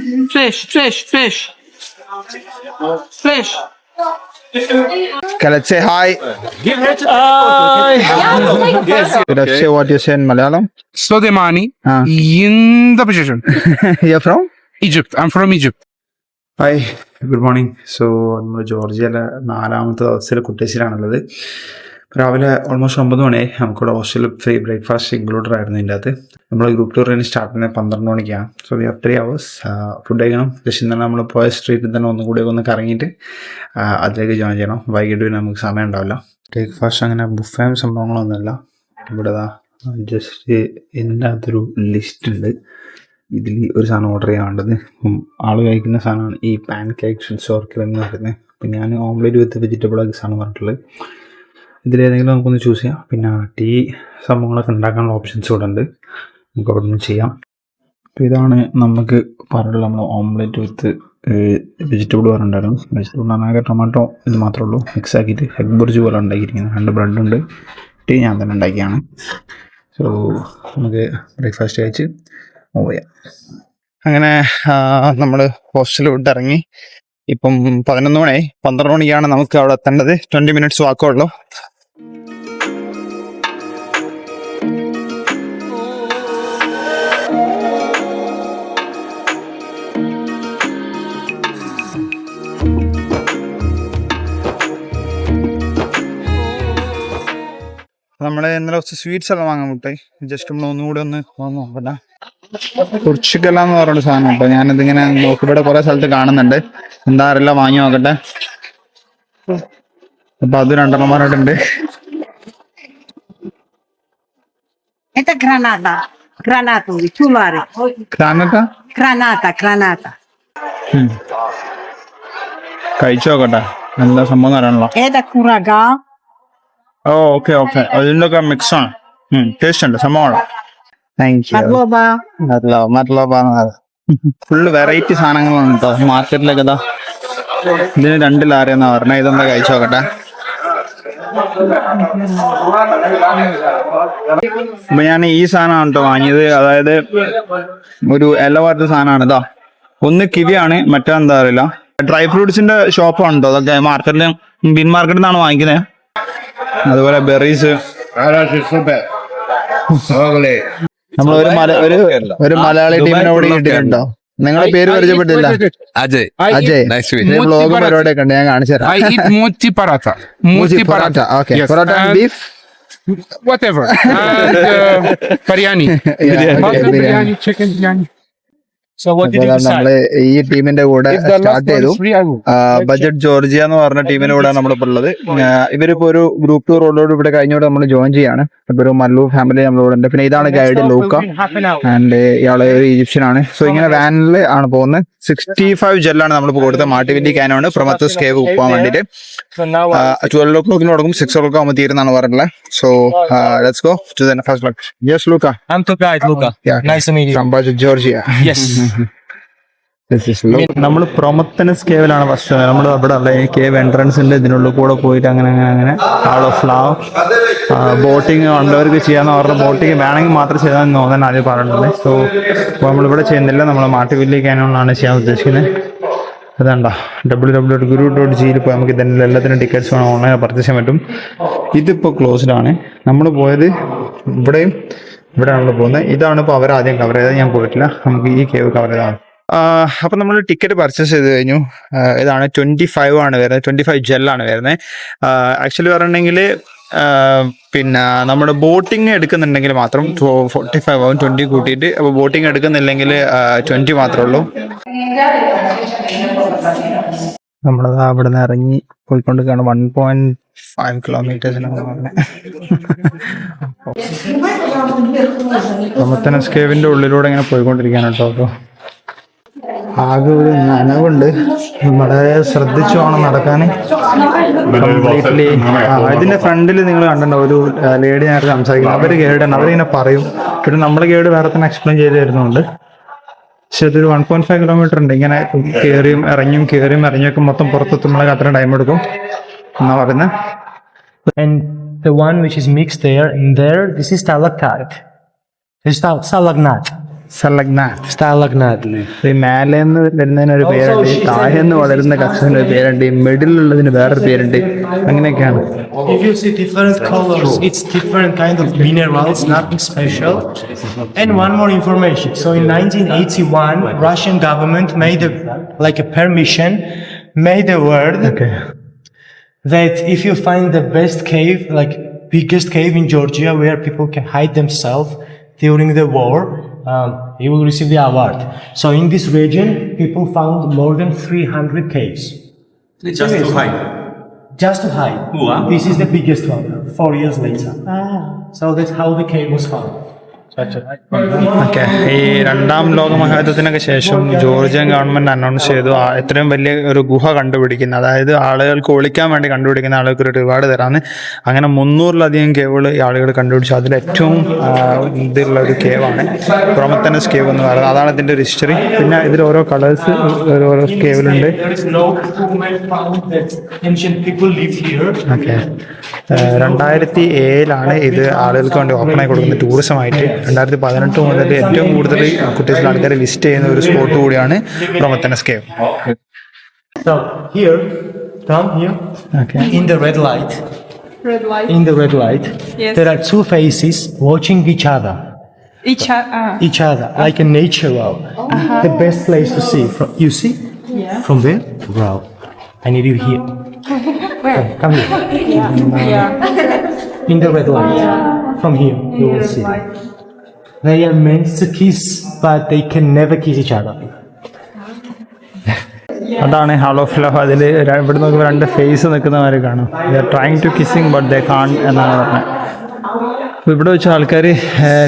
Fish. Okay, let's say hi. Let's say what you say in Malayalam. Sodemani. In the position. You're from? Egypt. I'm from Egypt. Hi good morning. So നമ്മൾ ജോർജിയയിലെ 4ാമത്തെ ദിവസത്തിൽ കുട്ടേശ്ശിയിലാണുള്ളത്. രാവിലെ almost 9 മണിയായി. നമുക്കിവിടെ ഹോസ്റ്റലിൽ free breakfast included ആയിരുന്നു ഇതിൻ്റെ അകത്ത്. നമ്മൾ ഗ്രൂപ്പ് ടൂർ കഴിഞ്ഞ് സ്റ്റാർട്ട് ചെയ്യുന്നത് 12 മണിക്കാണ്. So we have 3 hours food കഴിക്കണം. ജസ്റ്റ് തന്നെ നമ്മൾ പോയ സ്ട്രീറ്റിൽ തന്നെ ഒന്നും കൂടി ഒന്ന് കറങ്ങിയിട്ട് അതിലേക്ക് ജോയിൻ ചെയ്യണം. വൈകിട്ട് പിന്നെ നമുക്ക് സമയം ഉണ്ടാവില്ല. ബ്രേക്ക്ഫാസ്റ്റ് അങ്ങനെ ബുഫേം സംഭവങ്ങളൊന്നുമില്ല. ഇവിടെ ജസ്റ്റ് ഇതിൻ്റെ അകത്തൊരു ലിസ്റ്റ് ഉണ്ട്. ഇതിൽ ഒരു സാധനം ഓർഡർ ചെയ്യാനുള്ളത് ആൾ കഴിക്കുന്ന സാധനമാണ് ഈ പാൻ കേക്ക്സ് സോർക്കൽ എന്ന് പറയുന്നത്. പിന്നെ ഞാൻ ഓംലേറ്റ് വിത്ത് വെജിറ്റബിൾ ആണ് പറഞ്ഞിട്ടുള്ളത്. ഇതിലേതെങ്കിലും നമുക്കൊന്ന് ചൂസ് ചെയ്യാം. പിന്നെ ടീ സംഭവങ്ങളൊക്കെ ഉണ്ടാക്കാനുള്ള ഓപ്ഷൻസ് ഇവിടെ ഉണ്ട്, നമുക്ക് അവിടെ നിന്ന് ചെയ്യാം. അപ്പോൾ ഇതാണ് നമുക്ക് പറഞ്ഞിട്ടുള്ള നമ്മൾ ഓംലേറ്റ് വിത്ത് വെജിറ്റബിൾ പറഞ്ഞിട്ടുണ്ടായിരുന്നു. വെജിറ്റബിൾ ആകെ ടൊമാറ്റോ ഇത് മാത്രമേ ഉള്ളൂ, മിക്സ് ആക്കിയിട്ട് എഗ് ബുർജി പോലെ ഉണ്ടാക്കിയിരിക്കുന്നത്. 2 ബ്രെഡുണ്ട്. ടീ ഞാൻ തന്നെ ഉണ്ടാക്കിയാണ്. സോ നമുക്ക് ബ്രേക്ക്ഫാസ്റ്റ് കഴിച്ച് മൂവ് ചെയ്യാം. അങ്ങനെ നമ്മൾ ഹോസ്റ്റലിൽ വിട്ടിറങ്ങി. ഇപ്പം 11 മണിയായി. 12 മണിക്കാണ് നമുക്ക് അവിടെ എത്തേണ്ടത്. 20 minutes വാക്കേ ഉള്ളൂ. നമ്മൾ ഇന്നലെ കുറച്ച് സ്വീറ്റ്സ് എല്ലാം വാങ്ങാൻ വിട്ടേ. ജസ്റ്റ് നമ്മൾ ഒന്നുകൂടി ഒന്ന് നോക്കട്ടെ. കുർച്ചിക്കല എന്ന് പറയുന്ന സാധനം കേട്ടോ. ഞാനിതിങ്ങനെ നോക്കി ഇവിടെ കുറെ സ്ഥലത്ത് കാണുന്നുണ്ട്. എന്താ അറിയില്ല, വാങ്ങി നോക്കട്ടെ. അപ്പൊ അത് 2 എണ്ണമാരായിട്ടുണ്ട്. കഴിച്ചു നോക്കട്ടെ എന്താ സംഭവം അറിയണല്ലോ. ഓ ഓക്കെ ഓക്കെ, അതിൻ്റെ ഒക്കെ മിക്സ് ആണ്. ടേസ്റ്റ് ഉണ്ട് സംഭവമാണ്. ഫുള്ള് വെറൈറ്റി സാധനങ്ങളാണ് കേട്ടോ മാർക്കറ്റിലൊക്കെ. ഇതാ ഇതിന് 2 ലാരെന്നാ പറഞ്ഞ. ഇതെന്താ കഴിച്ചു നോക്കട്ടെ. അപ്പൊ ഞാൻ ഈ സാധനമാണ് കേട്ടോ വാങ്ങിയത്. അതായത് ഒരു ഇല പോലത്തെ സാധനമാണ്. ഇതാ ഒന്ന് കിവിയാണ്, മറ്റെന്താ അറിയില്ല. ഡ്രൈ ഫ്രൂട്ട്സിന്റെ ഷോപ്പാണ് കേട്ടോ അതൊക്കെ. മാർക്കറ്റിൽ ബിൻ മാർക്കറ്റിൽ നിന്നാണ് വാങ്ങിക്കുന്നത്. അതുപോലെ ബെറീസ്. നമ്മൾ ഒരു മലയാളി ടീമിനെ കൂടി കിട്ടിയിട്ടുണ്ടോ? നിങ്ങളുടെ പേര് പരിചയപ്പെട്ടില്ല. അജയ്. ബ്ലോഗ് പരിപാടിയൊക്കെ ഉണ്ട്, ഞാൻ കാണിച്ചു തരാം. Beef Whatever. And biryani. Mutton biryani, chicken biryani. So what did you decide? നമ്മള് ഈ ടീമിന്റെ കൂടെ സ്റ്റാർട്ട് ചെയ്തു. ബജറ്റ് ജോർജിയ എന്ന് പറഞ്ഞ ടീമിന്റെ കൂടെ നമ്മളിപ്പോ ഉള്ളത്. ഇവരിപ്പോ ഒരു ഗ്രൂപ്പ് ടൂറോട് ഇവിടെ കഴിഞ്ഞോടെ നമ്മൾ ജോയിൻ ചെയ്യാണ്. ഇപ്പൊ ഒരു മല്ലു ഫാമിലി നമ്മളോട് ഉണ്ട്. പിന്നെ ഇതാണ് ഗൈഡ് ലൂക്ക, ആൻഡ് ഇയാള് ഒരു ഈജിപ്ഷ്യൻ ആണ്. സോ ഇങ്ങനെ വാനിൽ ആണ് പോകുന്നത്. 65 ജെല്ലാണ് നമ്മളിപ്പോ കൊടുത്തത്. മാട്ടിവില്ലി കാനോണ് പ്രൊമത്തസ് കേവ് പോകാൻ വേണ്ടിട്ട്. 12 o'clock തുടങ്ങും, 6 o'clock ആകുമ്പോൾ തീരുന്നാണ് പറഞ്ഞിട്ടുള്ളത്. So let's go to the first location. Yes Luka. I'm the guide Luca. Nice to meet you. From Budget Georgia. Yes. നമ്മൾ പ്രൊമത്തനസ് കേവിലാണ് ഫസ്റ്റ്. നമ്മൾ അവിടെ ഉള്ള കേവ് എൻട്രൻസിന്റെ ഇതിനുള്ളിൽ കൂടെ പോയിട്ട് അങ്ങനെ ആൾ ഓഫ് ലവ് ബോട്ടിങ് ഉള്ളവർക്ക് ചെയ്യാന്ന് പറഞ്ഞ ബോട്ടിങ് വേണമെങ്കിൽ മാത്രം ചെയ്യാൻ തോന്നാൻ ആദ്യം പറഞ്ഞിട്ടുണ്ട്. സോ നമ്മളിവിടെ ചെയ്യുന്നില്ല, നമ്മൾ മാട്ടിവില്ലി കാനോണിലാണ് ചെയ്യാൻ ഉദ്ദേശിക്കുന്നത്. അതാണ്ട www.guru.gയിൽ പോയി നമുക്ക് ഇതിൻ്റെ എല്ലാത്തിനും ടിക്കറ്റ്സ് വേണം, ഓൺലൈൻ പർച്ചേസ് ചെയ്യാൻ പറ്റും. ഇതിപ്പോൾ ക്ലോസ്ഡ് ആണ്. നമ്മൾ പോയത് ഇവിടെയും ഇവിടെ നമ്മൾ പോകുന്നത്. ഇതാണ് ഇപ്പോൾ അവർ ആദ്യം കവർ ചെയ്തത്, ഞാൻ പോയിട്ടില്ല. നമുക്ക് ഈ കേവ് കവർ ചെയ്താണ്. അപ്പൊ നമ്മൾ ടിക്കറ്റ് പർച്ചേസ് ചെയ്ത് കഴിഞ്ഞു. ഇതാണ് 25 ആണ് വരുന്നത്. 25 ജെല്ലാണ് വരുന്നത്. ആക്ച്വലി പറഞ്ഞിട്ടുണ്ടെങ്കിൽ പിന്നെ നമ്മുടെ ബോട്ടിങ് എടുക്കുന്നുണ്ടെങ്കിൽ മാത്രം 45 ആവും, 20 കൂട്ടിയിട്ട്. അപ്പോൾ ബോട്ടിങ് എടുക്കുന്നില്ലെങ്കിൽ 20 മാത്രമേ ഉള്ളൂ. നമ്മളത് അവിടെ നിന്ന് ഇറങ്ങി പോയിക്കൊണ്ട് കാണും. 1.5 കിലോമീറ്റേഴ്സിനാണ് പറഞ്ഞത്. പ്രൊമത്തനസ് കേവിന്റെ ഉള്ളിലൂടെ ഇങ്ങനെ പോയിക്കൊണ്ടിരിക്കുകയാണ് കേട്ടോ. അപ്പോൾ ആകെ ഒരു നനവുണ്ട്. വളരെ ശ്രദ്ധിച്ചു വേണം നടക്കാൻ. കംപ്ലീറ്റ്ലി ഇതിന്റെ ഫ്രണ്ടിൽ നിങ്ങൾ കണ്ടിട്ടുണ്ടോ ഒരു ലേഡി നേരത്തെ സംസാരിക്കുന്നത്. അവര് ഗൈഡാണ്, അവരിങ്ങനെ പറയും. പിന്നെ നമ്മൾ ഗൈഡ് വേറെ തന്നെ എക്സ്പ്ലെയിൻ ചെയ്ത് തരുന്നുണ്ട്. പക്ഷെ ഇതൊരു 1.5 കിലോമീറ്റർ ഉണ്ട്. ഇങ്ങനെ കയറിയും ഇറങ്ങിയൊക്കെ മൊത്തം പുറത്തെത്തുമ്പോഴേക്ക് അത്ര ടൈം എടുക്കും എന്നാ പറയുന്നത്. And the one which is mixed there, in there, this is stalactite. This is stalagmite. Stalagnates. ഈ മേലേന്ന് വരുന്നതിന് ഒരു പേരുണ്ട്, താഴേന്ന് വളരുന്ന കക്ഷിന് ഒരു പേരുണ്ട്, ഈ മിഡിലുള്ളതിന് വേറൊരു പേരുണ്ട്, അങ്ങനെയൊക്കെയാണ്. If you see different colors, it's different kind of minerals, nothing special. And one more information. So in 1981, Russian government made a permission, made a word that if you find the best cave, like biggest cave in Georgia where people can hide themselves during the war, you will receive the award. So in this region, people found more than 300 caves. Just to hide. Just to hide. Wow. This is the biggest one, 4 years later. So that's how the cave was found. Okay. ഈ രണ്ടാം ലോക മഹായുദ്ധത്തിനൊക്കെ ശേഷം Georgian government announce ചെയ്തു എത്രയും വലിയ ഒരു ഗുഹ കണ്ടുപിടിക്കുന്ന, അതായത് ആളുകൾക്ക് ഒളിക്കാൻ വേണ്ടി കണ്ടുപിടിക്കുന്ന ആളുകൾക്ക് ഒരു റിവാർഡ് തരാന്ന്. അങ്ങനെ 300-ലധികം കേവുകൾ ഈ ആളുകൾ കണ്ടുപിടിച്ചു. അതിൽ ഏറ്റവും ഇതുള്ള ഒരു കേവാണ് പ്രൊമത്തനസ് കേവ് എന്ന് പറയുന്നത്. അതാണ് ഇതിന്റെ ഒരു ഹിസ്റ്ററി. പിന്നെ ഇതിൽ ഓരോ കളേഴ്സ് ഓരോ കേവിലുണ്ട്. ഓക്കെ. 2007 ഇത് ആളുകൾക്ക് വേണ്ടി ഓപ്പൺ ആയി കൊടുക്കുന്നത് ടൂറിസമായിട്ട്. 2018 മുതൽ ഏറ്റവും കൂടുതൽ കുട്ടികൾ ആൾക്കാരെ വിസിറ്റ് ചെയ്യുന്ന ഒരു സ്പോട്ട് കൂടിയാണ് പ്രൊമത്തനസ് cave. So here, down here, in the red light, Yes. there are two faces watching each other, like a nature wow. The best place to see. You see? Yeah. From there? Wow. I need you here. Where? Come here. Yeah. In the red light. From here, you will see. They are meant to kiss, but they can never kiss each other. അതാണ് hall of love. അതിൽ ഇവിടെ നോക്കുമ്പോൾ 2 face നിൽക്കുന്നവരെ കാണും. They are trying to kissing but they can't എന്നാണ് പറഞ്ഞത്. അപ്പോൾ ഇവിടെ വെച്ച് ആൾക്കാർ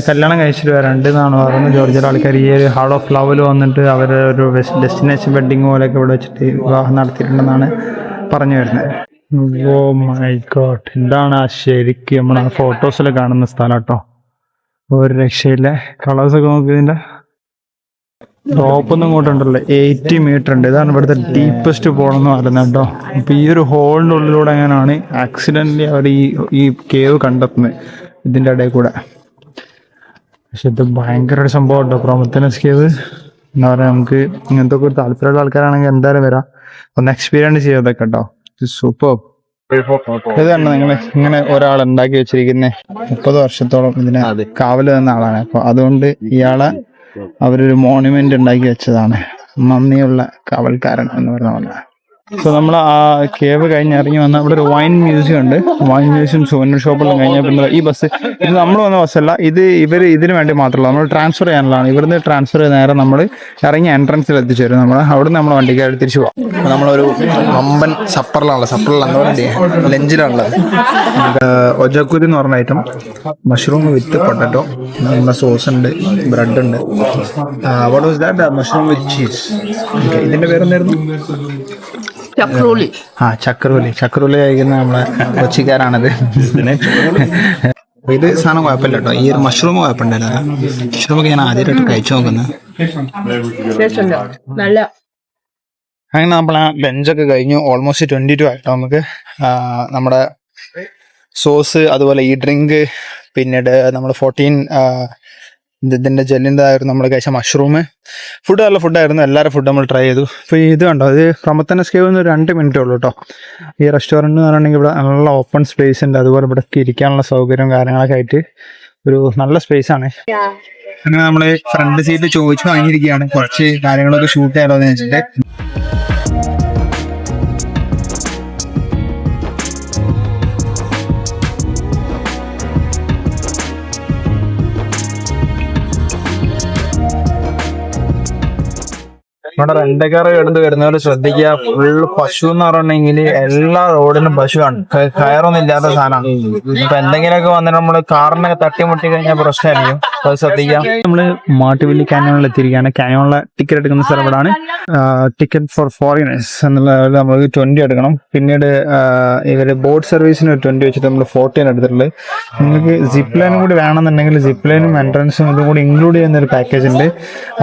കല്യാണം കഴിച്ചിട്ട് വരാണ്ട് എന്നാണ് പറയുന്നത്. ജോർജിയയിലെ ആൾക്കാർ ഈ ഒരു ഹാൾ ഓഫ് ലവിൽ വന്നിട്ട് അവർ ഒരു ഡെസ്റ്റിനേഷൻ വെഡിങ് പോലെയൊക്കെ ഇവിടെ വെച്ചിട്ട് വിവാഹം നടത്തിയിട്ടുണ്ടെന്നാണ് പറഞ്ഞു വരുന്നത്. ഓ മൈ ഗോഡ്, ഇതാണ് ആ ശരിക്കും നമ്മൾ ആ ഫോട്ടോസിൽ കാണുന്ന സ്ഥലം കേട്ടോ. ഒരു രക്ഷയില്ല. കളേഴ്സൊക്കെ നോക്കി ഇതിൻ്റെ ടോപ്പൊന്നും ഇങ്ങോട്ടുണ്ടല്ലോ 80 മീറ്റർ ഉണ്ട്. ഇതാണ് ഇവിടുത്തെ ഡീപ്പസ്റ്റ് പോകണമെന്ന് പറയുന്നത് കേട്ടോ. അപ്പോൾ ഈ ഒരു ഹോളിൻ്റെ ഉള്ളിലൂടെ എങ്ങനെയാണ് ആക്സിഡൻ്റലി അവർ ഈ കേവ് കണ്ടെത്തുന്നത് ഇതിൻ്റെ ഇടയിൽ കൂടെ. പക്ഷെ ഇത് ഭയങ്കര ഒരു സംഭവം കേട്ടോ പ്രൊമത്തനസ് കേവ് എന്താ പറയുക. നമുക്ക് ഇങ്ങനത്തെ ഒക്കെ ഒരു താല്പര്യമുള്ള ആൾക്കാരാണെങ്കിൽ എന്തായാലും വരാം, ഒന്ന് എക്സ്പീരിയൻസ് ചെയ്തതൊക്കെ കേട്ടോ. സൂപ്പർ. ഇത് കണ്ടോ നിങ്ങൾ, ഇങ്ങനെ ഒരാൾ ഉണ്ടാക്കി വെച്ചിരിക്കുന്നത് 30 വർഷത്തോളം ഇതിനെ കാവല് നിന്ന ആളാണ്. അപ്പോൾ അതുകൊണ്ട് ഇയാളെ അവരൊരു മോണുമെന്റ് ഉണ്ടാക്കി വെച്ചതാണ്, നന്ദിയുള്ള കാവൽക്കാരൻ എന്ന് പറഞ്ഞ പോലെ. സോ നമ്മൾ ആ കേവ് കഴിഞ്ഞ് ഇറങ്ങി വന്ന ഇവിടെ ഒരു വൈൻ മ്യൂസിയം ഉണ്ട്. വൈൻ മ്യൂസിയം, സുവനീർ ഷോപ്പെല്ലാം കഴിഞ്ഞാൽ പിന്നെ ഈ ബസ്, ഇത് നമ്മൾ വന്ന ബസ്സല്ല, ഇത് ഇവർ ഇതിന് വേണ്ടി മാത്രമല്ല, നമ്മൾ ട്രാൻസ്ഫർ ചെയ്യാനുള്ളതാണ്. ഇവിടുന്ന് ട്രാൻസ്ഫർ ചെയ്ത് നേരെ നമ്മൾ ഇറങ്ങി എൻട്രൻസിൽ എത്തിച്ചേരും. നമ്മൾ അവിടുന്ന് നമ്മൾ വണ്ടിക്കായിട്ട് തിരിച്ചു പോകാം. നമ്മളൊരു വമ്പൻ സപ്പറിലാണുള്ളത്, ലഞ്ചിലാണുള്ളത്. ഒജക്കുരി എന്ന് പറഞ്ഞ ഐറ്റം, മഷ്റൂം വിത്ത് പൊട്ടറ്റോ, നമ്മുടെ സോസ് ഉണ്ട്, ബ്രെഡ് ഉണ്ട്. What was that? Mushroom with cheese. ഇതിന്റെ പേരെന്തായിരുന്നു? Chakroli. ചക്രൂലി കഴിക്കുന്ന നമ്മളെ കൊച്ചിക്കാരാണത്. ഇത് സാധനം കുഴപ്പമില്ല കേട്ടോ. ഈ ഒരു മഷ്റൂം കുഴപ്പമുണ്ടായിരുന്നു. മഷ്റൂമൊക്കെ ഞാൻ ആദ്യമായിട്ട് കഴിച്ചു നോക്കുന്നത്. അങ്ങനെ നമ്മൾ ആ ലഞ്ചൊക്കെ കഴിഞ്ഞു. ഓൾമോസ്റ്റ് 22 ആയിട്ടോ. നമുക്ക് നമ്മുടെ സോസ്, അതുപോലെ ഈ ഡ്രിങ്ക്, പിന്നീട് നമ്മൾ 14 ഇതിൻ്റെ ജെല്ലിൻ്റെ ആയിരുന്നു നമ്മൾ കഴിച്ച മഷ്റൂം. ഫുഡ് നല്ല ഫുഡായിരുന്നു. എല്ലാവരും ഫുഡ് നമ്മൾ ട്രൈ ചെയ്തു. ഇപ്പോൾ ഇത് കണ്ടോ, ഇത് പ്രൊമത്തനസ് കേവ് 2 മിനിറ്റേ ഉള്ളൂ കേട്ടോ. ഈ റെസ്റ്റോറൻറ്റ് എന്ന് പറഞ്ഞിട്ടുണ്ടെങ്കിൽ ഇവിടെ നല്ല ഓപ്പൺ സ്പേസ് ഉണ്ട്, അതുപോലെ ഇവിടെ ഇരിക്കാനുള്ള സൗകര്യവും കാര്യങ്ങളൊക്കെ ആയിട്ട് ഒരു നല്ല സ്പേസ് ആണ്. അങ്ങനെ നമ്മൾ ഫ്രണ്ട് സീറ്റ് ചോദിച്ചു വാങ്ങിയിരിക്കുകയാണ്. കുറച്ച് കാര്യങ്ങളൊക്കെ ഷൂട്ട് ചെയ്യാലോ എന്ന് വെച്ചിട്ട്. നമ്മുടെ റെന്റക്കാർ കിടന്ന് വരുന്നവർ ശ്രദ്ധിക്കുക. ഫുള്ള് പശു എന്ന് പറഞ്ഞിട്ടുണ്ടെങ്കിൽ എല്ലാ റോഡിലും പശുവാണ്. കയറൊന്നും ഇല്ലാത്ത സാധനമാണ്. ഇപ്പൊ എന്തെങ്കിലുമൊക്കെ വന്നിട്ട് നമ്മള് കാറിനൊക്കെ തട്ടിമുട്ടി കഴിഞ്ഞാൽ പ്രശ്നമായിരിക്കും. അത് ശ്രദ്ധിക്കാം. നമ്മള് മാട്ടുവല്ലി കാനോണിൽ എത്തിയിരിക്കുകയാണ്. കാനോണിലെ ടിക്കറ്റ് എടുക്കുന്ന സ്ഥലം ഇവിടാണ്. ടിക്കറ്റ് ഫോർ ഫോറിനേഴ്സ് എന്നുള്ള നമ്മൾ 20 എടുക്കണം. പിന്നീട് ഇവര് ബോട്ട് സർവീസിന് 20 വെച്ചിട്ട് നമ്മൾ 14 എടുത്തിട്ടുള്ളത്. നിങ്ങൾക്ക് സിപ്പ് ലൈനും കൂടി വേണമെന്നുണ്ടെങ്കിൽ സിപ്പ് ലൈനും എൻട്രൻസും ഇതും കൂടി ഇൻക്ലൂഡ് ചെയ്യുന്ന ഒരു പാക്കേജ് ഉണ്ട്.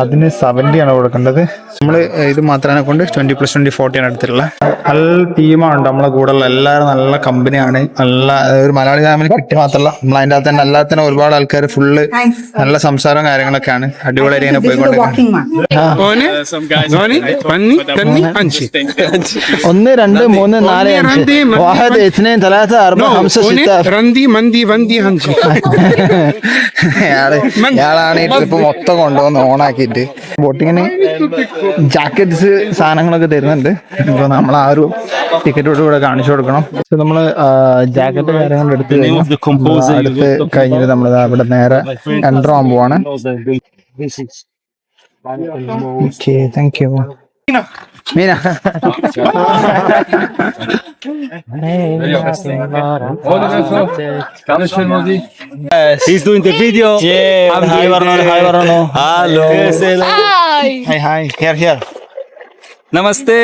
അതിന് 70 ആണ് കൊടുക്കേണ്ടത്. നമ്മൾ ഇത് മാത്രമേ കൊണ്ട് 20+20 40 ആണ് എടുത്തിട്ടുള്ളത്. നല്ല ടീമാണ് നമ്മളെ കൂടെ ഉള്ള എല്ലാവരും നല്ല കമ്പനിയാണ്. നല്ല ഒരു മലയാളി ഫാമിലി കിട്ടി മാത്രമല്ല നമ്മൾ അതിൻ്റെ അകത്ത് തന്നെ അല്ലാതെ തന്നെ ഒരുപാട് ആൾക്കാർ ഫുള്ള് നല്ല സംസാരവും കാര്യങ്ങളൊക്കെയാണ്. അടിപൊളിയായിട്ട് ഇങ്ങനെ പോയിക്കൊണ്ടിരിക്കുന്നത്. 1 2 3 4 5 1 2 3 4 5 6 ഇയാളാണ് ഈ ട്രിപ്പ് മൊത്തം കൊണ്ടുവന്ന് ഓണാക്കിയിട്ട് ബോട്ടിങ്ങിന് ജാക്കറ്റ്സ് സാധനങ്ങളൊക്കെ തരുന്നുണ്ട്. അപ്പൊ നമ്മൾ ആ ഒരു ടിക്കറ്റോട് കൂടെ കാണിച്ചു കൊടുക്കണം. നമ്മള് ജാക്കറ്റ് കാര്യങ്ങൾ എടുത്ത് കഴിഞ്ഞിട്ട് നമ്മൾ അവിടെ നേരെ എൻ്റർ ആകാൻ പോവാണ്. Okay, thank you Meena. He's doing the video. Hi Varno. Hello. Hi. Here. Namaste.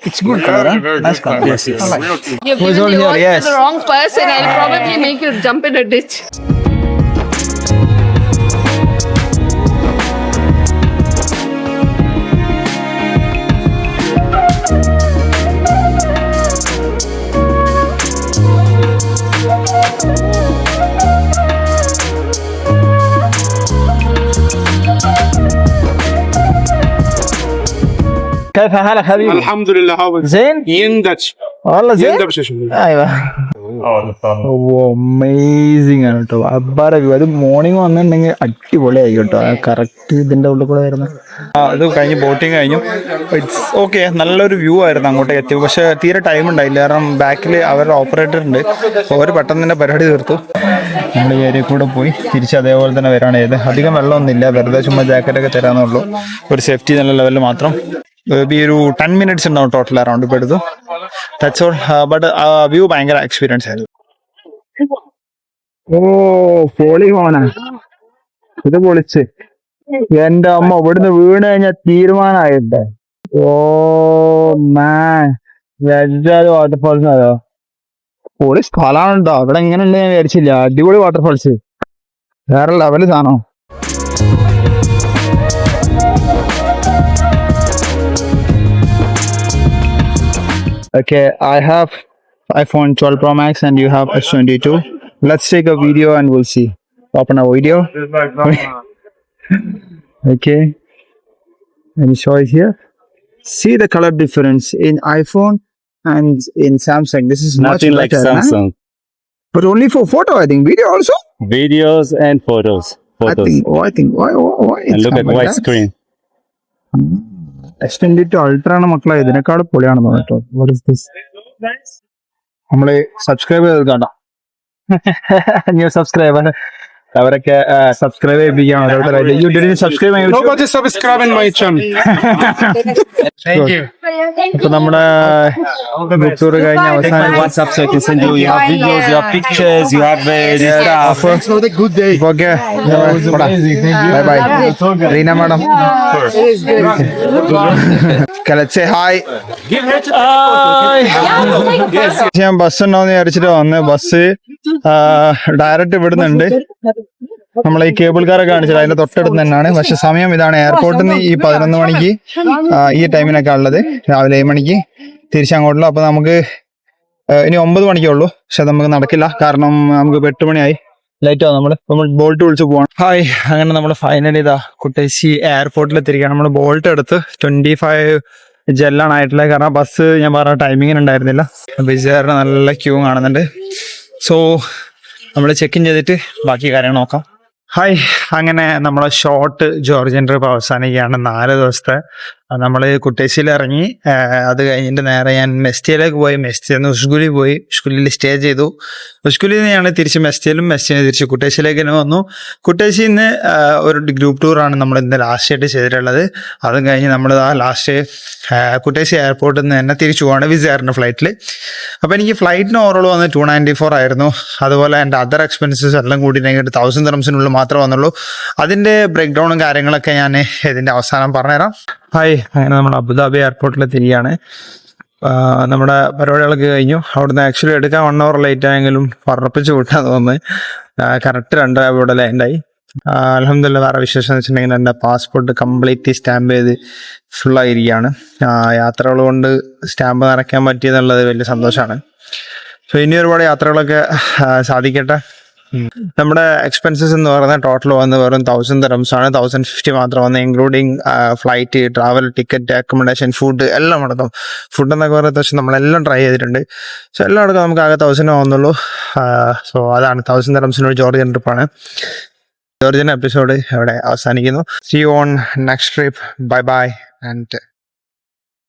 It's good color, huh? Nice color. Yes. You've Who's given on the here? order Yes. to the wrong person. I'll probably make you jump in a ditch. كيف حالك حبيبي؟ الحمد لله. هاو زين؟ يندش والله زين؟ يندبش شو ايوه. Amazing ആണ് കേട്ടോ. അബ്ബാര view. അത് morning വന്നിട്ടുണ്ടെങ്കിൽ അടിപൊളിയായി കേട്ടോ. Correct ഇതിന്റെ ഉള്ളിൽ കൂടെ വരുന്നത്. ഇത് കഴിഞ്ഞ് ബോട്ടിങ് കഴിഞ്ഞു. ഇറ്റ്സ് ഓക്കെ, നല്ലൊരു വ്യൂ ആയിരുന്നു അങ്ങോട്ടേക്ക് എത്തിയത്. പക്ഷെ തീരെ ടൈം ഉണ്ടായില്ല, കാരണം ബാക്കിൽ അവരുടെ ഓപ്പറേറ്റർ ഉണ്ട്. അവർ പെട്ടെന്ന് തന്നെ പരിപാടി തീർത്തു. നമ്മൾ ഈ ഏരിയ കൂടെ പോയി തിരിച്ച് അതേപോലെ തന്നെ വരാണ് ചെയ്ത്. അധികം വെള്ളമൊന്നുമില്ല, വെറുതെ ചുമ്മാ ജാക്കറ്റൊക്കെ തരാന്നുള്ളൂ. ഒരു സേഫ്റ്റി നല്ല ലെവലിൽ മാത്രം. ഈ ഒരു 10 minutes ഉണ്ടാവും ടോട്ടൽ അറൗണ്ട് ഇപ്പോൾ എടുത്തു. That's all. ബട്ട് വ്യൂ ഭയങ്കര എക്സ്പീരിയൻസ് ആയിരുന്നു. ഓ പൊളി മോനെ, ഇത് പൊളിച്ച്. എന്റെ അമ്മ ഇവിടുന്ന് വീണ് കഴിഞ്ഞാൽ തീരുമാനമായിട്ടെ. ഓ മാൻ, വാട്ടർഫാൾസ് ആയോ? പൊളി സ്ഥലമാണ് കേട്ടോ. ഇവിടെ എങ്ങനെ ഉണ്ട് ഞാൻ വിചാരിച്ചില്ല. അടിപൊളി വാട്ടർഫാൾസ്, വേറെ ലെവല് സാധനം. Okay, I have iPhone 12 Pro Max and you have S22. Let's take a video and we'll see. Open a video. Okay. Let me show it here. See the color difference in iPhone and in Samsung. This is Nothing much like better, huh? Samsung. But only for photo, I think. Video also. Videos and photos. I think. Why? And it's look at come like that? widescreen. Extended to ultra ആണ് മക്കളെ. ഇതിനേക്കാൾ പൊളിയാണെന്ന് കേട്ടോ. What is this? നമ്മള് subscribe ചെയ്ത് കാണാം. New subscriber അവരൊക്കെ subscribe ചെയ്യിപ്പിക്കാം ഓരോരുത്തരായിട്ട്. You didn't subscribe my YouTube? Nobody subscribe in my channel. Thank you. ഇപ്പൊ നമ്മുടെ ബുക്ക് ടൂർ കഴിഞ്ഞ അവസാനം WhatsApp so I can send you. You have videos, you have pictures, you have stuff. Okay bye bye Reena madam. Let's say hi. ഞാൻ bus ഉണ്ടോന്ന് വിചാരിച്ചിട്ട് വന്ന്. Bus direct വിടുന്നുണ്ട്. നമ്മളെ ഈ കേബിൾ കാറൊക്കെ കാണിച്ചത് അതിന്റെ തൊട്ടടുത്ത് തന്നെയാണ്. പക്ഷെ സമയം ഇതാണ്. എയർപോർട്ടിൽ നിന്ന് ഈ 11 മണിക്ക് ഈ ടൈമിനൊക്കെ ഉള്ളത്. രാവിലെ 7 മണിക്ക് തിരിച്ചങ്ങോട്ടുള്ളൂ. അപ്പൊ നമുക്ക് ഇനി 9 മണിക്കേ ഉള്ളൂ. പക്ഷെ നമുക്ക് നടക്കില്ല, കാരണം നമുക്ക് 8 മണിയായി. ലൈറ്റ് ആവും. നമ്മൾ ബോൾട്ട് വിളിച്ച് പോവാണ്. ഹായ്, അങ്ങനെ നമ്മൾ ഫൈനലി ഇതാ കുട്ടേശി എയർപോർട്ടിൽ എത്തിരിക്കുകയാണ്. നമ്മൾ ബോൾട്ട് എടുത്ത് 25 ജെല്ലാണ് ആയിട്ടുള്ളത്. കാരണം ബസ് ഞാൻ പറഞ്ഞ ടൈമിങ്ങിന് ഉണ്ടായിരുന്നില്ല. ബിസിയാറിന് നല്ല ക്യൂ കാണുന്നുണ്ട്. സോ നമ്മൾ ചെക്ക് ഇൻ ചെയ്തിട്ട് ബാക്കി കാര്യങ്ങൾ നോക്കാം. ഹായ്, അങ്ങനെ നമ്മളെ ഷോർട്ട് ജോർജിയൻ ട്രിപ്പ് അവസാനിക്കുകയാണ്. 4 ദിവസത്തെ. നമ്മൾ കുട്ടേശിയിൽ ഇറങ്ങി. അത് കഴിഞ്ഞിട്ട് നേരെ ഞാൻ മെസ്റ്റിയിലേക്ക് പോയി. മെസ്റ്റിയിൽ നിന്ന് ഉഷ്കുലി പോയി. ഉഷ്കുലിയിൽ സ്റ്റേ ചെയ്തു. ഉഷ്കുലിയിൽ നിന്ന് ഞങ്ങൾ തിരിച്ച് മെസ്റ്റിയിലും മെസ്റ്റിയിൽ തിരിച്ച് കുട്ടേശിയിലേക്ക് തന്നെ വന്നു. കുട്ടേശിയിൽ നിന്ന് ഒരു ഗ്രൂപ്പ് ടൂറാണ് നമ്മൾ ഇന്ന് ലാസ്റ്റ് ആയിട്ട് ചെയ്തിട്ടുള്ളത്. അതും കഴിഞ്ഞ് നമ്മൾ ആ ലാസ്റ്റ് കുട്ടേശി എയർപോർട്ടിൽ നിന്ന് തന്നെ തിരിച്ചു പോവാണ് വിസിയറിൻ്റെ ഫ്ലൈറ്റിൽ. അപ്പോൾ എനിക്ക് ഫ്ലൈറ്റിന് ഓവറോൾ വന്ന് 294 ആയിരുന്നു. അതുപോലെ എൻ്റെ അതർ എക്സ്പെൻസസ് എല്ലാം കൂടി 1000 ദിർഹംസിനുള്ളിൽ മാത്രമേ വന്നുള്ളൂ. അതിൻ്റെ ബ്രേക്ക് ഡൗണും കാര്യങ്ങളൊക്കെ ഞാൻ ഇതിൻ്റെ അവസാനം പറഞ്ഞുതരാം. ഹായ്, അങ്ങനെ നമ്മൾ അബുദാബി എയർപോർട്ടിൽ തിരിയാണ്. നമ്മുടെ പരിപാടികളൊക്കെ കഴിഞ്ഞു. അവിടുന്ന് ആക്ച്വലി എടുക്കാൻ 1 hour ലേറ്റ് ആയെങ്കിലും പറപ്പിച്ച് വിട്ടാന്ന് തോന്നുന്നത്. കറക്റ്റ് 2 ഇവിടെ ലാൻഡായി. അൽഹംദുലില്ലാ വേറെ വിശേഷം എന്ന് വെച്ചിട്ടുണ്ടെങ്കിൽ എൻ്റെ പാസ്പോർട്ട് കംപ്ലീറ്റ് സ്റ്റാമ്പ് ചെയ്ത് ഫുള്ളായിരിക്കുകയാണ്. യാത്രകൾ കൊണ്ട് സ്റ്റാമ്പ് നിറയ്ക്കാൻ പറ്റിയെന്നുള്ളത് വലിയ സന്തോഷമാണ്. സോ ഇനി ഒരുപാട് യാത്രകളൊക്കെ സാധിക്കട്ടെ. നമ്മുടെ എക്സ്പെൻസസ് എന്ന് പറയുന്നത് ടോട്ടൽ വന്ന് വെറും 1000 dirhams ആണ്. 1050 മാത്രം വന്ന് including flight, travel, ticket, accommodation, food എല്ലാം അടക്കം. ഫുഡ് എന്നൊക്കെ പറയുന്ന അത്യാവശ്യം നമ്മളെല്ലാം ട്രൈ ചെയ്തിട്ടുണ്ട്. സോ എല്ലാം അടക്കം നമുക്ക് ആകെ 1000 ആവുന്നുള്ളൂ. സോ അതാണ് 1000 dirhams ജോർജിയൻ ട്രിപ്പാണ്. ജോർജിയൻ എപ്പിസോഡ് ഇവിടെ അവസാനിക്കുന്നു. See you on next trip. Bye bye and